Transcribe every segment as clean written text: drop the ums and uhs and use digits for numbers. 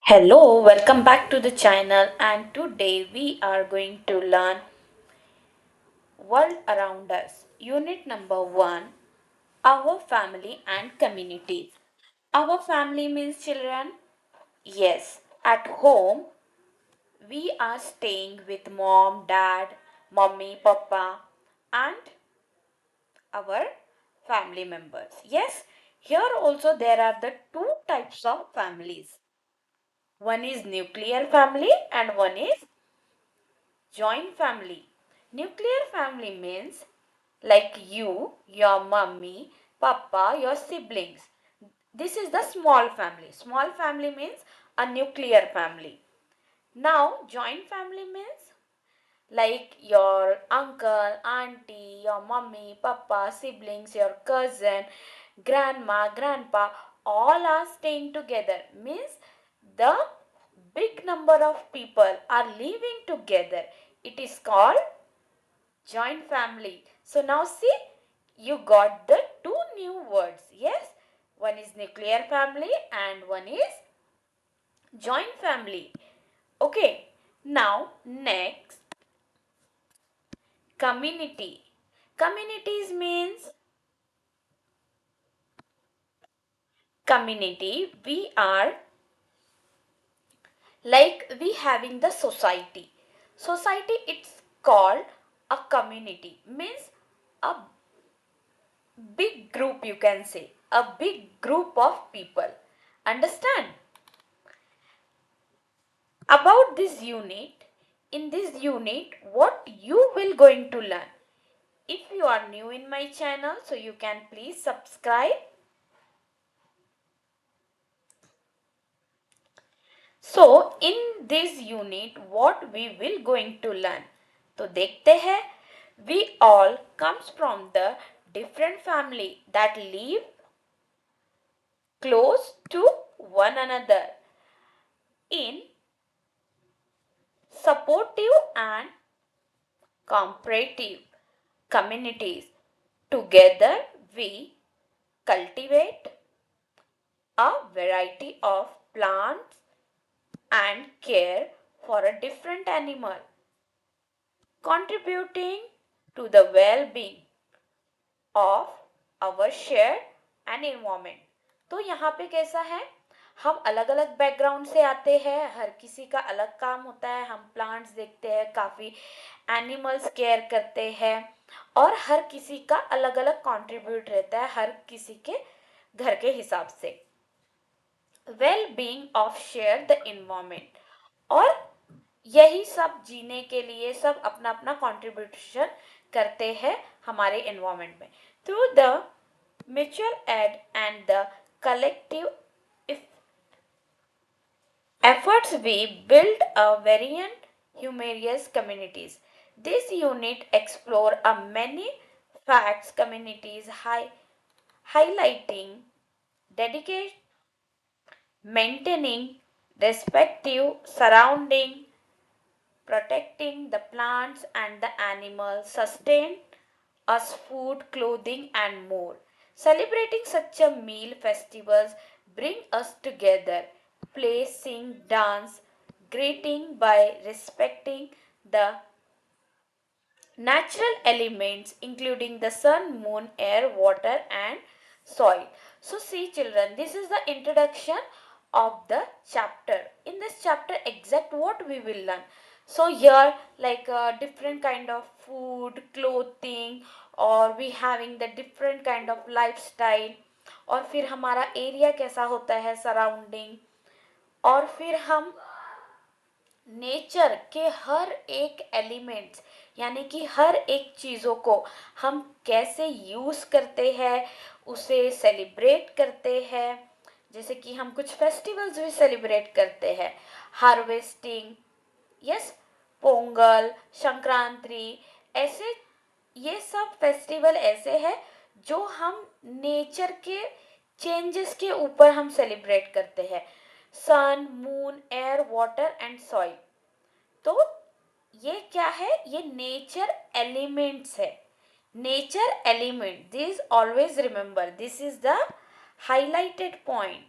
Hello, welcome back to the channel, and today we are going to learn World Around Us. Unit number 1, Our Family and Communities. Our family means children? Yes, at home we are staying with mom, dad, mommy, papa and our family members. Yes, here also there are the two types of families. One is nuclear family and one is joint family. Nuclear family means like you, your mummy, papa, your siblings. This is the small family. Small family means a nuclear family. Now, joint family means like your uncle, auntie, your mummy, papa, siblings, your cousin, grandma, grandpa, all are staying together. Means the big number of people are living together. It is called joint family. So now see, you got the two new words. Yes, one is nuclear family and one is joint family. Okay, now next, community. Communities means community. We are like we having the society. Society it's called a community. Means a big group, you can say. A big group of people. Understand? About this unit, in this unit, what you will going to learn. If you are new in my channel, so you can please subscribe. So in this unit, what we will going to learn? तो देखते हैं. We all comes from the different family that live close to one another in supportive and cooperative communities. Together we cultivate a variety of plants and care for a different animal, contributing to the well-being of our shared and environment. तो यहाँ पे कैसा है, हम अलग अलग background से आते हैं, हर किसी का अलग काम होता है. हम प्लांट्स देखते हैं, काफ़ी एनिमल्स केयर करते हैं और हर किसी का अलग अलग कंट्रीब्यूट रहता है हर किसी के घर के हिसाब से. Well being of share the environment, और यही सब जीने के लिए सब अपना अपना कंट्रीब्यूशन करते हैं हमारे एनवायरनमेंट में. Through the mutual aid and the collective efforts we build a variant humorous communities. This unit explore a many facts communities highlighting dedication, maintaining respective surrounding, protecting the plants and the animals, sustain us food, clothing and more. Celebrating such a meal festivals bring us together, play, sing, dance, greeting by respecting the natural elements including the sun, moon, air, water and soil. So see children, this is the introduction of the chapter. In this chapter exact what we will learn. So here like different kind of food, clothing, और we having the different kind of lifestyle, और फिर हमारा area कैसा होता है surrounding, और फिर हम नेचर के हर एक एलिमेंट्स यानी कि हर एक चीज़ों को हम कैसे यूज़ करते हैं, उसे सेलिब्रेट करते हैं. जैसे कि हम कुछ फेस्टिवल्स भी सेलिब्रेट करते हैं, हार्वेस्टिंग, यस, पोंगल, संक्रांति, ऐसे ये सब फेस्टिवल ऐसे हैं जो हम नेचर के चेंजेस के ऊपर हम सेलिब्रेट करते हैं. Sun, moon, air, water and soil. तो ये क्या है, ये नेचर एलिमेंट्स है. Nature element, this always remember, this is the highlighted point.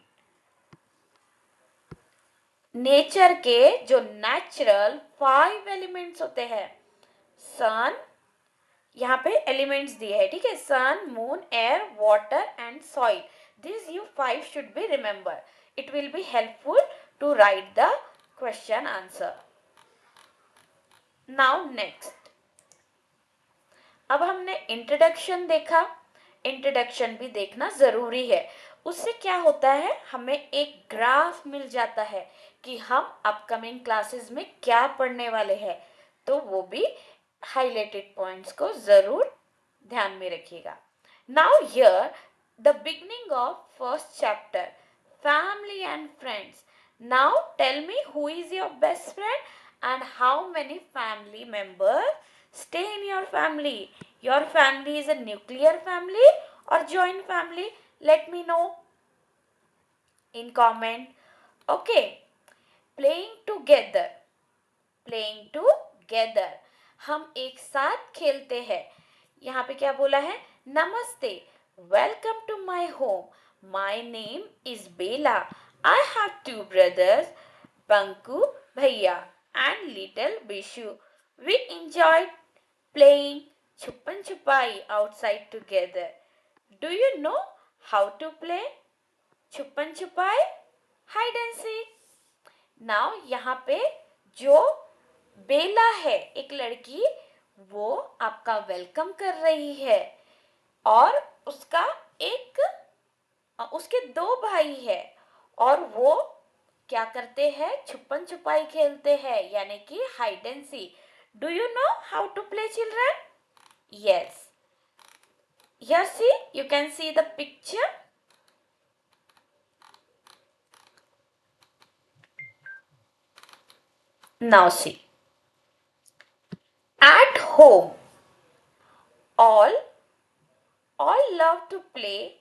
Nature के जो नेचुरल 5 एलिमेंट्स होते हैं, सन, यहाँ पे एलिमेंट्स दिए हैं, ठीक है, sun, moon, air, water and soil. This you 5 should be remember. It will be helpful to write the question answer. Now next, अब हमने इंट्रोडक्शन देखा. इंट्रोडक्शन भी देखना जरूरी है. उससे क्या होता है, हमें एक ग्राफ मिल जाता है कि हम अपकमिंग क्लासेस में क्या पढ़ने वाले हैं. तो वो भी हाईलाइटेड पॉइंट्स को जरूर ध्यान में रखिएगा. Now here the beginning of first chapter, family and friends. Now tell me who is your best friend and how many family members stay in your family. Your family is a nuclear family or joint family? Let me know in comment. Okay, playing together. Playing together, हम एक साथ खेलते हैं. यहाँ पे क्या बोला है, नमस्ते, welcome to my home, my name is Bela, I have 2 brothers, Banku, Bhaiya and little Bishu. We enjoyed playing Chupan Chupai outside together. Do you know how to play Chupan Chupai? Hide and seek. Now यहाँ पे जो बेला है, एक लड़की, वो आपका welcome कर रही है और उसका उसके 2 भाई है और वो क्या करते हैं, छुपन छुपाई खेलते हैं, यानी कि hide and seek. Do you know how to play children? Yes, here see, you can see the picture. Now see, at home all love to play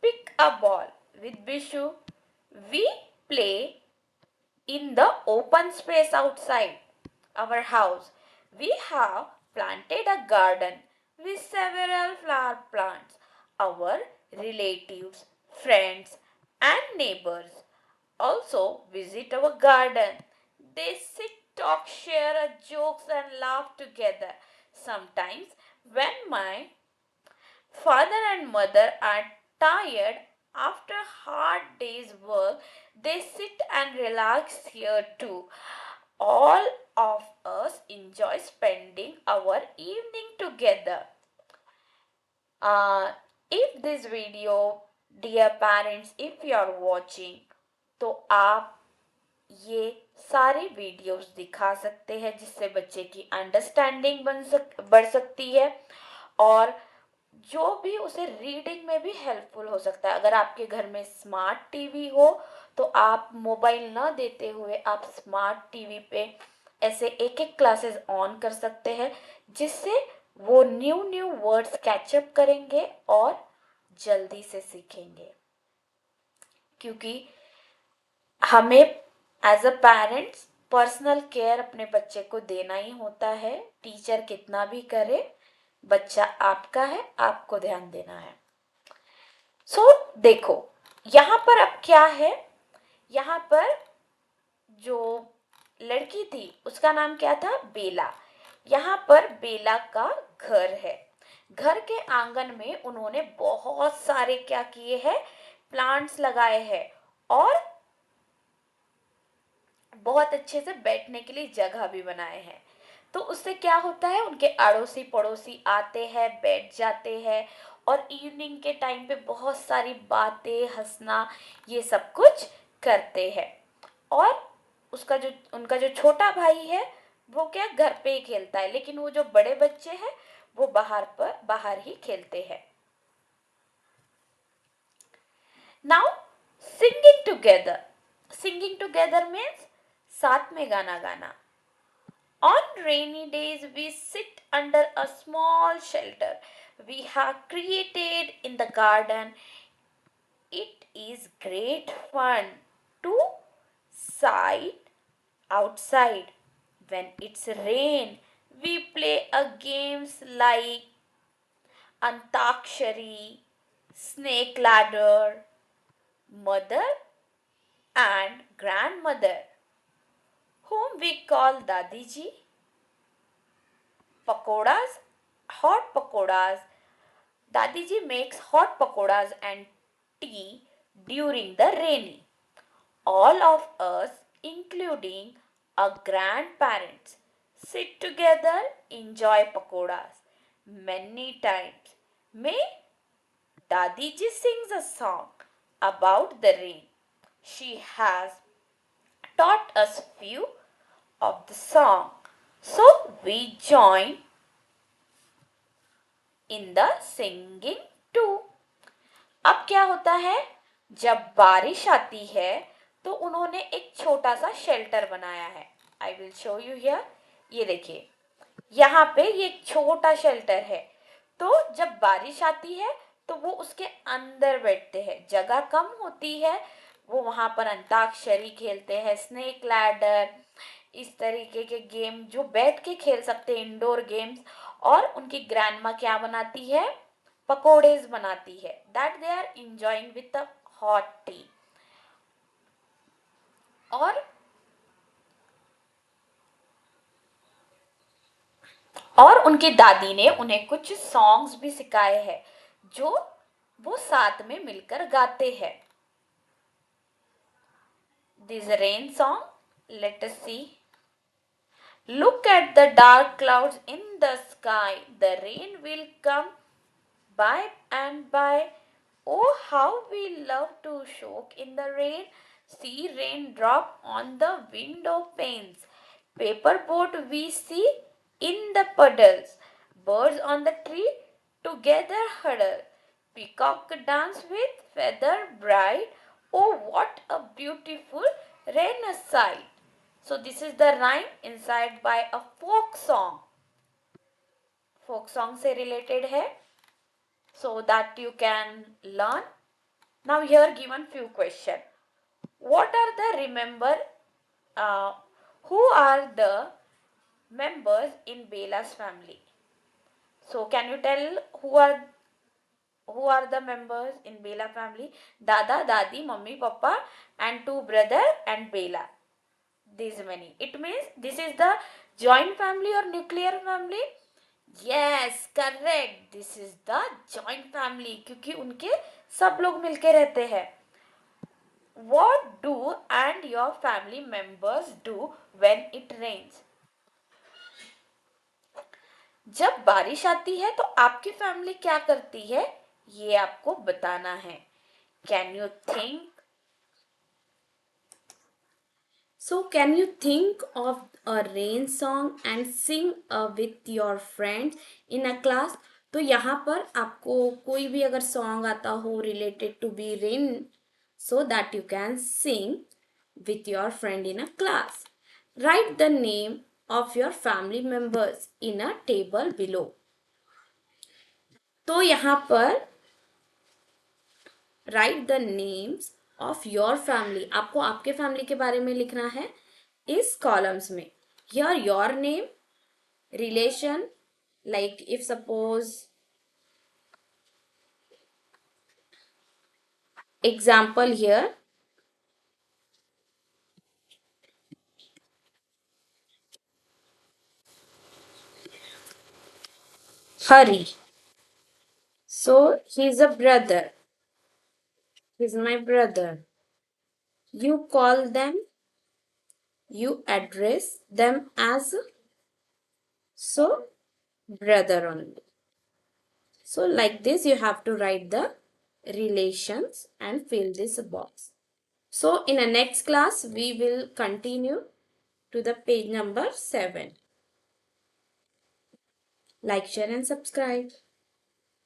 pick a ball. With Bishu we play in the open space outside our house. We have planted a garden with several flower plants. Our relatives, friends, and neighbors also visit our garden. They sit, talk, share jokes, and laugh together. Sometimes, when my father and mother are tired after a hard day's work, they sit and relax here too. All of us enjoy spending our evening together. If this video, dear parents, if you are watching, तो आप ये सारे videos दिखा सकते हैं जिससे बच्चे की अंडरस्टैंडिंग बढ़ सकती है और जो भी उसे रीडिंग में भी हेल्पफुल हो सकता है. अगर आपके घर में स्मार्ट टीवी हो तो आप मोबाइल ना देते हुए आप स्मार्ट टीवी पे ऐसे एक एक क्लासेस ऑन कर सकते हैं जिससे वो न्यू वर्ड्स कैचअप करेंगे और जल्दी से सीखेंगे. क्योंकि हमें as a parents personal care अपने बच्चे को देना ही होता है. टीचर कितना भी करे, बच्चा आपका है, आपको ध्यान देना है. सो देखो यहाँ पर अब क्या है, यहाँ पर जो लड़की थी उसका नाम क्या था, बेला. यहाँ पर बेला का घर है. घर के आंगन में उन्होंने बहुत सारे क्या किए हैं, प्लांट्स लगाए हैं और बहुत अच्छे से बैठने के लिए जगह भी बनाए हैं. तो उससे क्या होता है, उनके अड़ोसी पड़ोसी आते हैं, बैठ जाते हैं और इवनिंग के टाइम पे बहुत सारी बातें, हंसना, ये सब कुछ करते हैं. और उनका जो छोटा भाई है वो क्या घर पे ही खेलता है, लेकिन वो जो बड़े बच्चे हैं वो बाहर ही खेलते हैं. नाउ सिंगिंग टुगेदर मीन्स साथ में गाना गाना. On rainy days, we sit under a small shelter we have created in the garden. It is great fun to sit outside. When it's rain, we play a games like Antakshari, Snake Ladder, Mother and Grandmother. whom we call Dadi ji. Pakodas, hot pakodas. Dadi ji makes hot pakodas and tea during the rainy. All of us, including our grandparents, sit together, enjoy pakodas many times. May Dadi ji sings a song about the rain. She has taught us few of the song. So we join in the singing too. अब क्या होता है, जब बारिश आती है तो उन्होंने एक छोटा सा शेल्टर बनाया है. I will show you here. ये देखिए, यहाँ पे ये एक छोटा शेल्टर है. तो जब बारिश आती है तो वो उसके अंदर बैठते हैं. जगह कम होती है, वो वहाँ पर अंताक्षरी खेलते हैं, स्नेक लैडर, इस तरीके के गेम जो बैठ के खेल सकते हैं, इंडोर गेम्स. और उनकी ग्रैंडमा क्या बनाती है, पकोड़ेज बनाती है, that they are enjoying with a hot tea. और उनकी दादी ने उन्हें कुछ सॉन्ग्स भी सिखाए हैं जो वो साथ में मिलकर गाते हैं. This rain song, let us see. Look at the dark clouds in the sky. The rain will come by and by. Oh, how we love to soak in the rain. See rain drop on the window panes. Paper boat we see in the puddles. Birds on the tree together huddle. Peacock dance with feather bright. Oh, what a beautiful rain sight. So this is the rhyme inside by a folk song. Folk song से related है, so that you can learn. Now here given few question. What are the who are the members in Bela's family? So can you tell who are the members in Bela family? Dada, Dadi, Mummy, Papa and two brother and Bela. These many. It means this is the joint family or nuclear family? Yes, correct. This is the joint family क्योंकि उनके सब लोग मिलके रहते हैं. What do and your family members do when it rains? जब बारिश आती है तो आपकी फैमिली क्या करती है, ये आपको बताना है. Can you think? So can you think of a rain song and sing with your friends in a class? तो यहाँ पर आपको कोई भी अगर सॉन्ग आता हो related to be rain, so that you can sing with your friend in a class. Write the name of your family members in a table below. तो यहाँ पर write the names of your family. आपको आपके family के बारे में लिखना है इस कॉलम्स में. Here your name, relation, like if suppose example here, Hari. So he's a brother. He's my brother. You call them, you address them as so brother only. So like this you have to write the relations and fill this box. So in the next class we will continue to the page number 7. Like, share and subscribe.